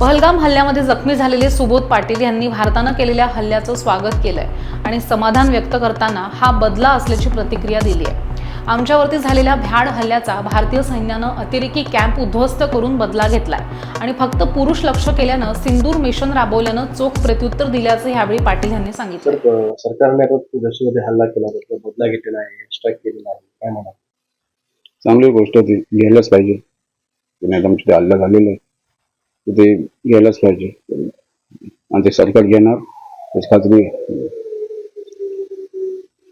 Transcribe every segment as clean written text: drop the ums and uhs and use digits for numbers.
पहलगाम हल्ल्यामध्ये जखमी झालेले सुबोध पाटील यांनी भारतानं केलेल्या हल्ल्याचं स्वागत केलंय आणि समाधान व्यक्त करताना हा बदला असल्याची प्रतिक्रिया दिली आहे। आमच्यावरती झालेल्या भ्याड हल्ल्याचा भारतीय सैन्यानं अतिरेकी कॅम्प उद्ध्वस्त करून बदला घेतलाय आणि फक्त पुरुष लक्ष केल्यानं सिंदूर मिशन राबवल्यानं चोख प्रत्युत्तर दिल्याचं यावेळी पाटील यांनी सांगितलं। सरकारने दहशतवादी हल्ला केला, बदला घेतलेला आहे, स्ट्राईक केलेला आहे, काय म्हणा? चांगली गोष्ट ती घ्यायलाच पाहिजे। पुण्यात हल्ला झालेला आहे ते घ्यायलाच पाहिजे आणि ते सरकार घेणार त्याची खात्री आहे।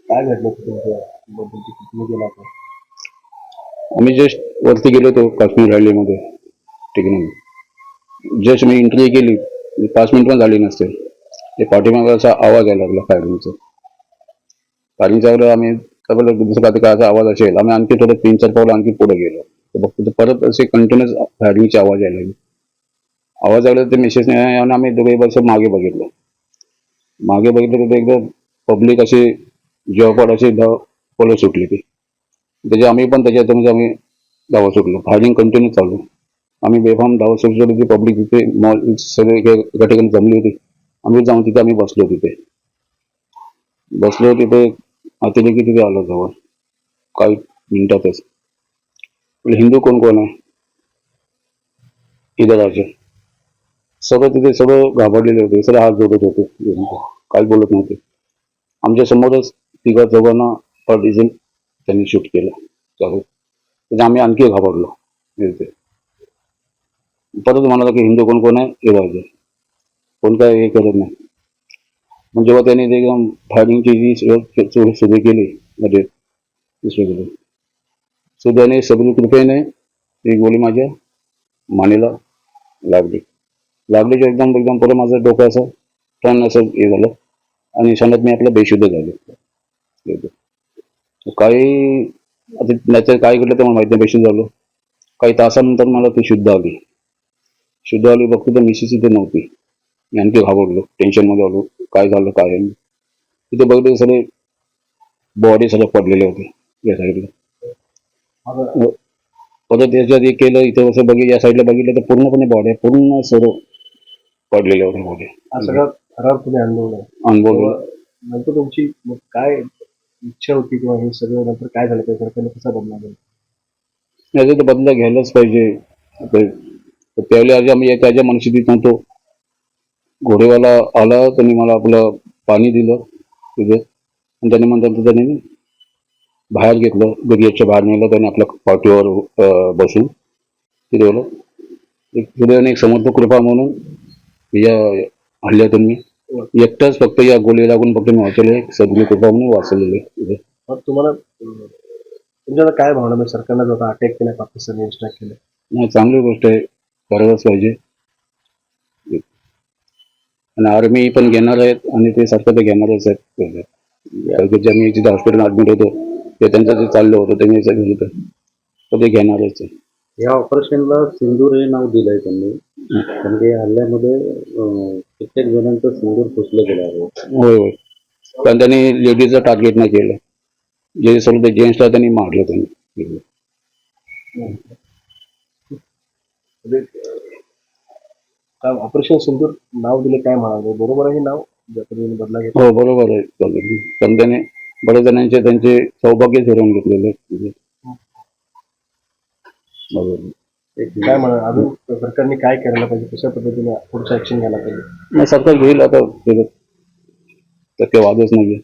काय घडलं तुमच्याबद्दल तुम्ही गेला होता? आम्ही जस्ट वरती गेलो होतो काश्मीर रॅलीमध्ये, ठीक आहे। जस्ट मी एंट्री केली 5 मिनिट पण झाली नसते ते पाठीमागे असा आवाज यायला लागला फायरिंगचा आम्ही दुसऱ्या काय आवाज असेल, आम्ही आणखी थोडं 3-4 पावलं आणखी पुढे गेलो तर बघतो परत असे कंटिन्युअस फायरिंगचे आवाज यायला लागले। आवाज आला ते मेसेज नाही आणि आम्ही दोघे वर्ष मागे बघितलं तर एकदम पब्लिक अशी जेवपाट अशी पळत सुटली ती त्याची आम्ही पण त्याच्यात म्हणजे आम्ही धावत सुटलो। फायरिंग कंटिन्यू चालू, आम्ही बेफाम धावत सुटलो ती पब्लिक तिथे मॉल सगळे एका ठिकाणी जमली होती। आम्ही जाऊन तिथे आम्ही बसलो तिथे अतिरेकी तिथे आलो जवळ काही मिनिटातच। हिंदू कोण कोण आहे इधर राजे सगळं तिथे सगळं घाबरलेले होते, सगळे हात जोडत होते, काही बोलत नव्हते। आमच्या समोरच 3-4 पर डिझेल त्यांनी शूट केलं चालू, त्याने आम्ही आणखी घाबरलो। परत म्हणाला की हिंदू कोण कोण आहे हे पाहिजे, कोण काय हे करत नाही। पण जेव्हा त्यांनी ते एकदम फायरिंगची जी सुरू केली मध्ये सुद्धाने सगळी कृपेने एक गोळी माझ्या मानेला लागली एकदम पुढे माझं डोकं असं टर्न असं हे झालं आणि क्षणात मी आपलं बेशुद्ध झालो। काही आता त्याचं काय घडलं ते मला माहिती नाही, बेशुद्ध झालो। काही तासानंतर मला ती शुद्ध आली बघतो तर मिसेस इथे नव्हती। मी आणखी घाबरलो, टेन्शनमध्ये आलो, काय झालं काय आहे। तिथे बघितलं सगळे बॉडी सगळं पडलेले होते या साईडला। परत त्याच्यात एक केलं इथे असं या साईडला बघितलं तर पूर्णपणे बॉडी पूर्ण सर्व पडलेले होते बॉडी। सगळं खराब तुम्ही अनुभवलं नंतर तुमची काय इच्छा होती किंवा हे सगळं नंतर काय झालं त्या सरकारने कसा बदला घेतला? याचा तर बदला घ्यायलाच पाहिजे। त्यावेळी आज आम्ही त्याच्या मनस्थितीत नव्हतो। घोडेवाला आला, त्यांनी मला आपलं पाणी दिलं तिथे आणि त्याने बाहेर घेतलं, गेटच्या बाहेर नेलं, त्याने आपल्या पाठीवर बसून तिथे गेलं। एक समर्थ कृपा म्हणून या हल्ल्यातून मी एकटाच फक्त या गोळी लागून फक्त मी वाचले, सद्गुरू कृपा म्हणून वाचलेले। तुम्हाला तुमच्याला काय भावना म्हणजे सरकारने जो अटॅक केला, पाकिस्तानने स्ट्राईक केलं? नाही, चांगली गोष्ट आहे, करायलाच पाहिजे। आणि आर्मी पण घेणार आहेत आणि ते सरकार ते घेणारच आहेत। ज्यांनी जिथे हॉस्पिटल ऍडमिट होतो ते त्यांचं जे चाललं होतं त्यांनी घेतलं तर ते घेणारच आहे। या ऑपरेशनला सिंदूर हे नाव दिलंय त्यांनी, म्हणजे हल्ल्यामध्ये कित्येक जणांचं सिंदूर पुसलं गेलं आहे। होय, पण त्यांनी लेडीजचं टार्गेट नाही केलं, जे सर्व जेंट्सला त्यांनी मारलं त्यांनी। ऑपरेशन सिंदूर नाव दिले, काय म्हणाले? बरोबर आहे नाव ज्या पद्धतीने बदला घेतला? हो बरोबर आहे, पण त्याने बऱ्याच जणांचे त्यांचे सौभाग्य फिरवून घेतलेले। काय म्हणा अजून सरकारने काय करायला पाहिजे, कशा पद्धतीने पुढचं ऍक्शन घ्यायला पाहिजे? सरकार घेईल आता, त्यात काही वादच नाही।